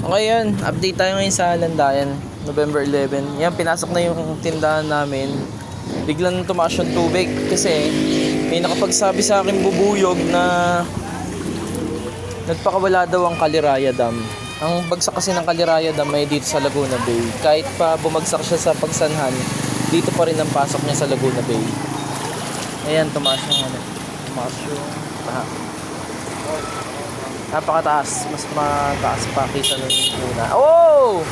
Okay yun, update tayo ngayon sa Landayan, November 11. Yan, pinasok na yung tindahan namin. Biglang tumaas yung tubig kasi may nakapagsabi sa akin bubuyog na nagpakawala daw ang Caliraya Dam. Ang bagsak kasi ng Caliraya Dam ay dito sa Laguna Bay. Kahit pa bumagsak siya sa Pagsanhan, dito pa rin ang pasok niya sa Laguna Bay. Ayan, tumaas yung tumaas yung napakataas, mas mataas pa kaysa nung una. Oh!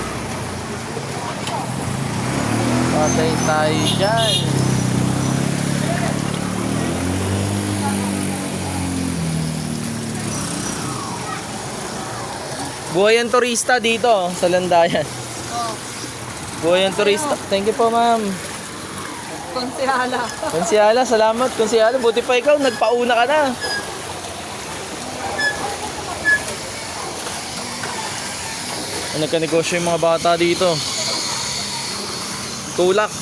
Patay tayo dyan. Buhay ang turista dito sa Landayan. Buhay ang turista. Thank you po, ma'am. Konsihala. Konsihala, salamat. Konsihala, buti pa ikaw, nagpauna ka na. Nagka-negosyo yung mga bata dito. Tulak.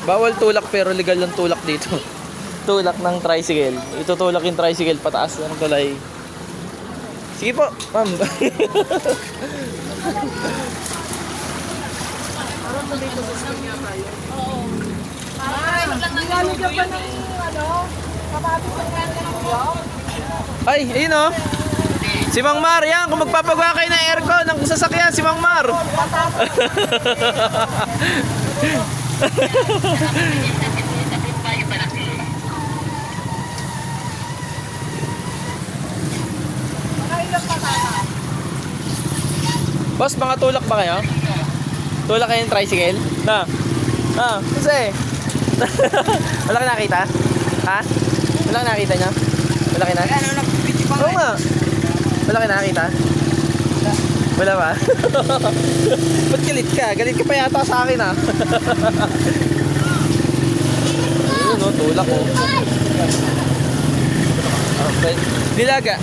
Bawal tulak pero legal yung tulak dito. Tulak ng tricycle. Itutulak yung tricycle pataas ng tulay. Sige po, ma'am. Ay, ayun o. Si Mang Mar, yan. Kung magpapagawa kayo ng aircon ng sasakyan, si Mang Mar. Boss, mga tulak ba kayo? Tulak kayo ng tricycle? Na? Kasi wala ka nakita? Ha? Wala ka nakita niya? Wala ka na? Oo nga. Wala ka nakita? Wala ba? Ba't galit ka? Galit ka pa yata sa akin, ha? Ayun, no? Tulak, oh. Okay. Dilaga.